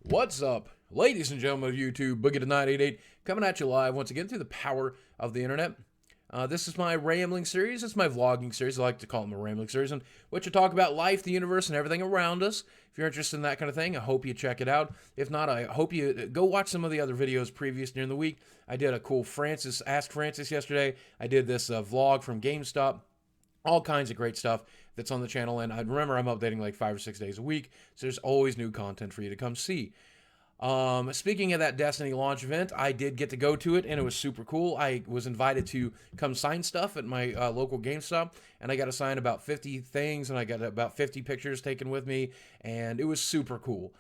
What's up, ladies and gentlemen of YouTube? Boogie to 988 coming at you live once again through the power of the internet. This is my rambling series. It's my vlogging series. I like to call them a rambling series, in which I talk about life, the universe, and everything around us. If you're interested in that kind of thing, I hope you check it out. If not, I hope you go watch some of the other videos previous during the week. I did a cool Ask Francis yesterday. I did this vlog from Gamestop. All kinds of great stuff that's on the channel, and I remember I'm updating like 5 or 6 days a week, so there's always new content for you to come see. Speaking of that Destiny launch event, I did get to go to it, and it was super cool. I was invited to come sign stuff at my local GameStop, and I got to sign about 50 things, and I got about 50 pictures taken with me, and it was super cool.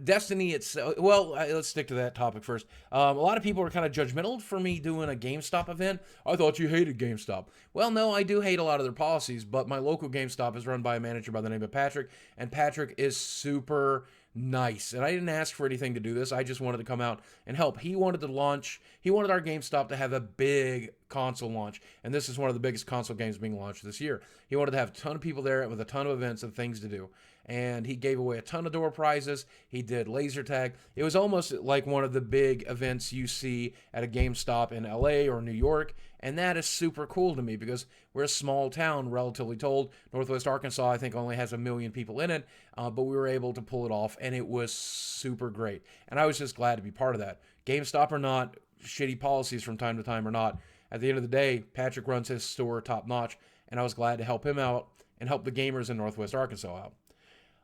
Destiny itself, let's stick to that topic first. A lot of people are kind of judgmental for me doing a GameStop event. I thought you hated GameStop. Well, no, I do hate a lot of their policies, but my local GameStop is run by a manager by the name of Patrick, and Patrick is super nice. And I didn't ask for anything to do this. I just wanted to come out and help. He wanted our GameStop to have a big console launch, and this is one of the biggest console games being launched this year. He wanted to have a ton of people there with a ton of events and things to do, and he gave away a ton of door prizes. He did laser tag. It was almost like one of the big events you see at a GameStop in LA or New York, and that is super cool to me because we're a small town, relatively told. Northwest Arkansas, I think, only has 1 million people in it, but we were able to pull it off, and it was super great. And I was just glad to be part of that. GameStop or not, shitty policies from time to time or not, at the end of the day, Patrick runs his store top notch, and I was glad to help him out and help the gamers in Northwest Arkansas out.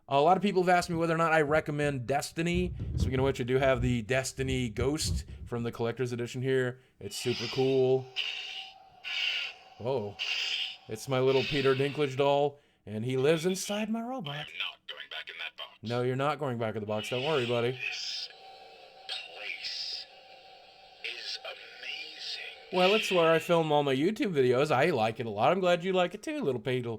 A lot of people have asked me whether or not I recommend Destiny. Speaking of which, I do have the Destiny Ghost from the Collector's Edition here. It's super cool. Oh, it's my little Peter Dinklage doll, and he lives inside my robot. I am not going back in that box. No, you're not going back in the box. Don't worry, buddy. This place is amazing. Well, it's where I film all my YouTube videos. I like it a lot. I'm glad you like it too, little Peter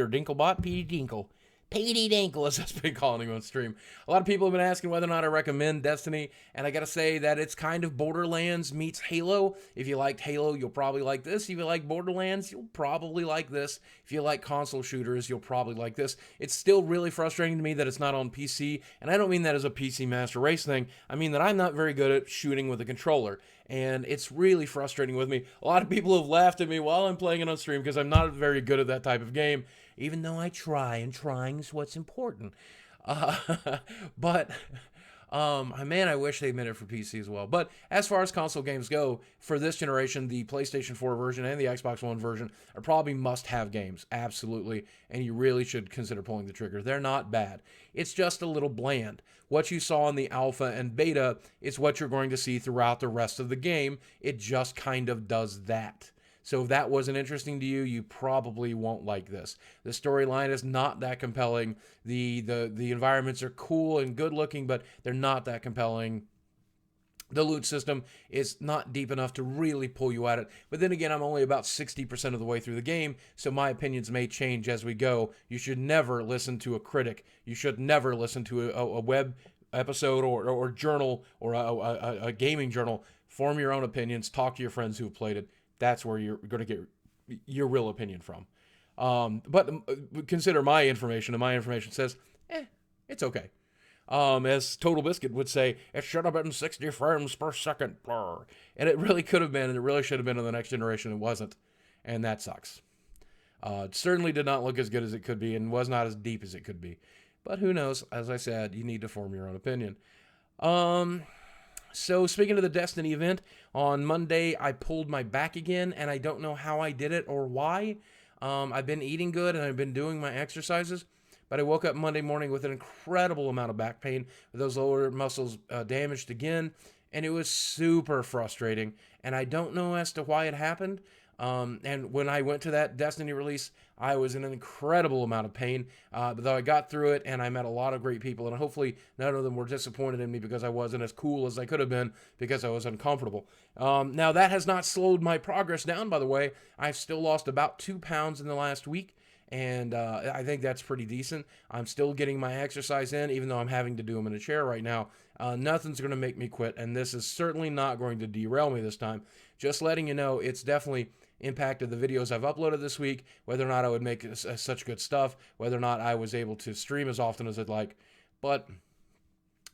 Dinklebot. Petey Dinkle. Petey Dinkle, as I've been calling him on stream. A lot of people have been asking whether or not I recommend Destiny, and I gotta say that it's kind of Borderlands meets Halo. If you liked Halo, you'll probably like this. If you like Borderlands, you'll probably like this. If you like console shooters, you'll probably like this. It's still really frustrating to me that it's not on PC, and I don't mean that as a PC Master Race thing. I mean that I'm not very good at shooting with a controller, and it's really frustrating with me. A lot of people have laughed at me while I'm playing it on stream because I'm not very good at that type of game, even though I try, and trying is what's important. But man, I wish they made it for PC as well. But as far as console games go, for this generation, the PlayStation 4 version and the Xbox One version are probably must-have games, absolutely, and you really should consider pulling the trigger. They're not bad. It's just a little bland. What you saw in the alpha and beta is what you're going to see throughout the rest of the game. It just kind of does that. So if that wasn't interesting to you, you probably won't like this. The storyline is not that compelling. The environments are cool and good looking, but they're not that compelling. The loot system is not deep enough to really pull you at it. But then again, I'm only about 60% of the way through the game, so my opinions may change as we go. You should never listen to a critic. You should never listen to a web episode or journal or a gaming journal. Form your own opinions. Talk to your friends who have played it. That's where you're going to get your real opinion from. But consider my information, and my information says, it's okay. As Total Biscuit would say, it should have been 60 frames per second. And it really could have been, and it really should have been in the next generation. It wasn't, and that sucks. It certainly did not look as good as it could be, and was not as deep as it could be. But who knows? As I said, you need to form your own opinion. So speaking of the Destiny event, on Monday I pulled my back again, and I don't know how I did it or why. I've been eating good, and I've been doing my exercises, but I woke up Monday morning with an incredible amount of back pain, with those lower muscles damaged again, and it was super frustrating, and I don't know as to why it happened. And when I went to that Destiny release, I was in an incredible amount of pain, but though I got through it, and I met a lot of great people, and hopefully none of them were disappointed in me because I wasn't as cool as I could have been because I was uncomfortable. Now, that has not slowed my progress down, by the way. I've still lost about 2 pounds in the last week, and I think that's pretty decent. I'm still getting my exercise in, even though I'm having to do them in a chair right now. Nothing's going to make me quit, and this is certainly not going to derail me this time. Just letting you know, it's definitely impacted the videos I've uploaded this week, whether or not I would make such good stuff, whether or not I was able to stream as often as I'd like. But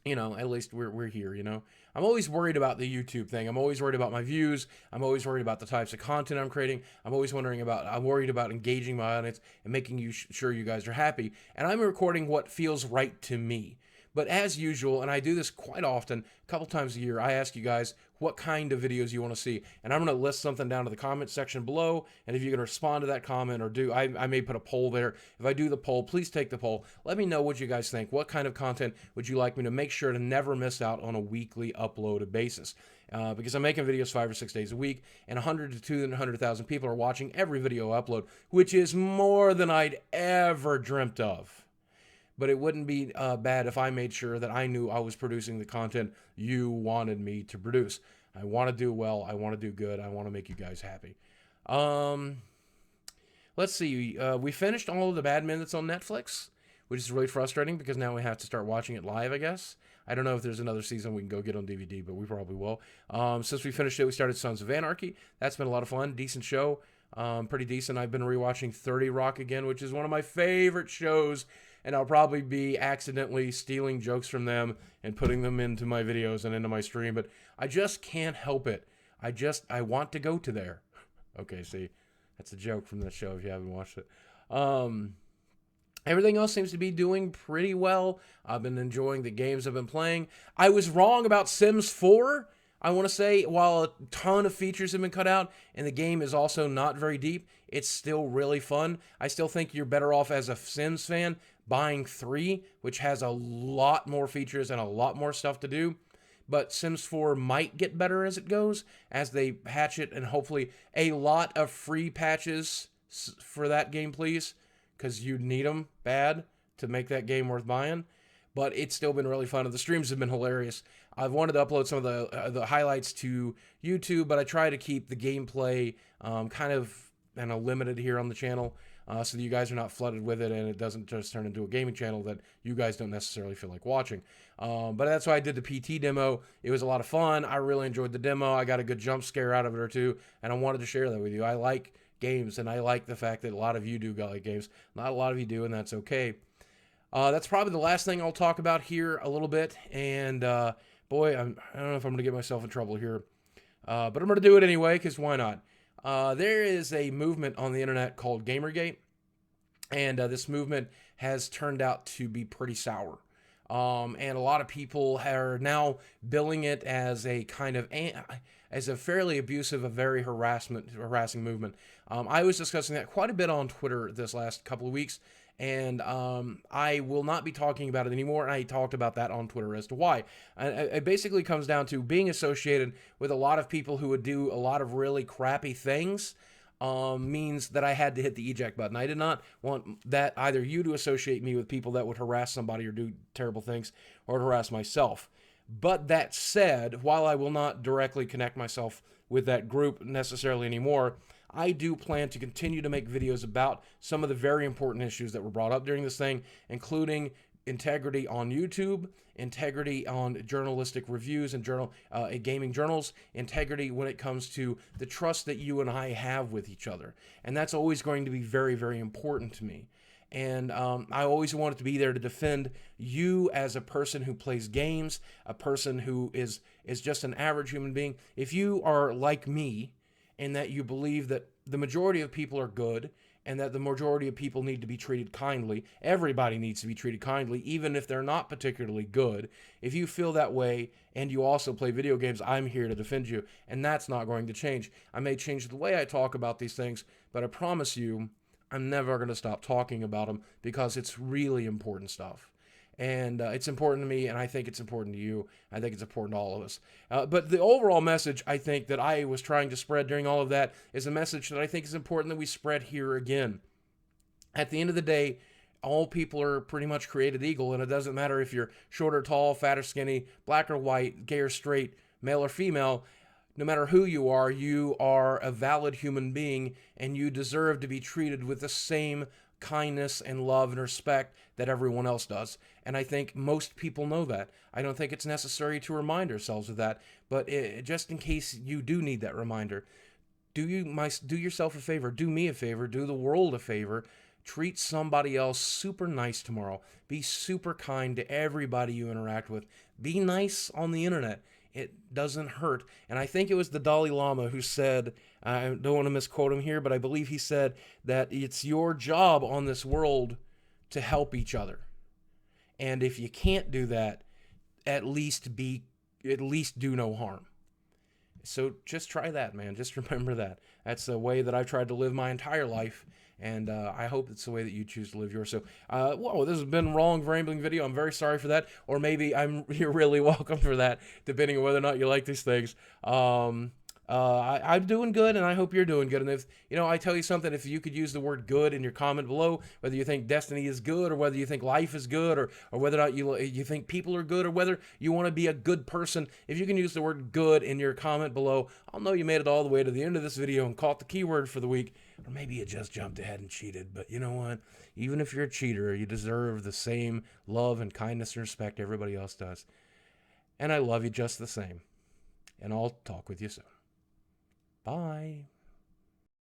at least we're here, I'm always worried about the YouTube thing. I'm always worried about my views. I'm always worried about the types of content I'm creating. I'm worried about engaging my audience and making sure you guys are happy. And I'm recording what feels right to me. But as usual, and I do this quite often, a couple times a year, I ask you guys what kind of videos you want to see. And I'm going to list something down to the comment section below. And if you can respond to that comment or I may put a poll there. If I do the poll, please take the poll. Let me know what you guys think. What kind of content would you like me to make sure to never miss out on a weekly uploaded basis? Because I'm making videos 5 or 6 days a week, and 100 to 200,000 people are watching every video I upload, which is more than I'd ever dreamt of. But it wouldn't be bad if I made sure that I knew I was producing the content you wanted me to produce. I want to do well. I want to do good. I want to make you guys happy. Let's see. We finished all of the Bad Minutes on Netflix, which is really frustrating because now we have to start watching it live, I guess. I don't know if there's another season we can go get on DVD, but we probably will. Since we finished it, we started Sons of Anarchy. That's been a lot of fun. Decent show. Pretty decent. I've been rewatching 30 Rock again, which is one of my favorite shows, and I'll probably be accidentally stealing jokes from them and putting them into my videos and into my stream, but I just can't help it. I want to go to there. Okay, see, that's a joke from that show if you haven't watched it. Everything else seems to be doing pretty well. I've been enjoying the games I've been playing. I was wrong about Sims 4. I want to say, while a ton of features have been cut out and the game is also not very deep, it's still really fun. I still think you're better off as a Sims fan buying 3, which has a lot more features and a lot more stuff to do. But Sims 4 might get better as it goes, as they patch it, and hopefully a lot of free patches for that game, please, because you need them bad to make that game worth buying. But it's still been really fun, and the streams have been hilarious. I've wanted to upload some of the highlights to YouTube, but I try to keep the gameplay kind of limited here on the channel, so that you guys are not flooded with it and it doesn't just turn into a gaming channel that you guys don't necessarily feel like watching. But that's why I did the PT demo. It was a lot of fun. I really enjoyed the demo. I got a good jump scare out of it or two, and I wanted to share that with you. I like games, and I like the fact that a lot of you do like games. Not a lot of you do, and that's okay. That's probably the last thing I'll talk about here a little bit, and boy, I don't know if I'm going to get myself in trouble here, but I'm going to do it anyway, because why not? There is a movement on the internet called Gamergate, and this movement has turned out to be pretty sour. And a lot of people are now billing it as a kind of as a fairly abusive, a very harassing movement. I was discussing that quite a bit on Twitter this last couple of weeks, and I will not be talking about it anymore. And I talked about that on Twitter as to why. And it basically comes down to being associated with a lot of people who would do a lot of really crappy things. Means that I had to hit the eject button. I did not want that either you to associate me with people that would harass somebody or do terrible things, or harass myself. But that said, while I will not directly connect myself with that group necessarily anymore, I do plan to continue to make videos about some of the very important issues that were brought up during this thing, including integrity on YouTube, integrity on journalistic reviews and gaming journals, integrity when it comes to the trust that you and I have with each other. And that's always going to be very, very important to me. And I always wanted to be there to defend you as a person who plays games, a person who is just an average human being. If you are like me, in that you believe that the majority of people are good, and that the majority of people need to be treated kindly. Everybody needs to be treated kindly, even if they're not particularly good. If you feel that way and you also play video games, I'm here to defend you, and that's not going to change. I may change the way I talk about these things, but I promise you, I'm never going to stop talking about them, because it's really important stuff. And it's important to me, and I think it's important to you. I think it's important to all of us. But the overall message, I think, that I was trying to spread during all of that is a message that I think is important that we spread here again. At the end of the day, all people are pretty much created equal, and it doesn't matter if you're short or tall, fat or skinny, black or white, gay or straight, male or female. No matter who you are a valid human being, and you deserve to be treated with the same kindness and love and respect that everyone else does. And I think most people know that. I don't think it's necessary to remind ourselves of that, but just in case you do need that reminder, do yourself a favor, do me a favor, do the world a favor. Treat somebody else super nice tomorrow. Be super kind to everybody you interact with. Be nice on the internet. It doesn't hurt. And I think it was the Dalai Lama who said, I don't want to misquote him here, but I believe he said that it's your job on this world to help each other. And if you can't do that, at least do no harm. So just try that, man. Just remember that. That's the way that I've tried to live my entire life, and I hope it's the way that you choose to live yours. So, whoa, this has been a wrong rambling video. I'm very sorry for that, or maybe you're really welcome for that, depending on whether or not you like these things. I'm doing good, and I hope you're doing good. And if I tell you something, if you could use the word "good" in your comment below, whether you think Destiny is good, or whether you think life is good, or whether or not you think people are good, or whether you want to be a good person, if you can use the word "good" in your comment below, I'll know you made it all the way to the end of this video and caught the keyword for the week. Or maybe you just jumped ahead and cheated. But you know what? Even if you're a cheater, you deserve the same love and kindness and respect everybody else does. And I love you just the same. And I'll talk with you soon. Bye.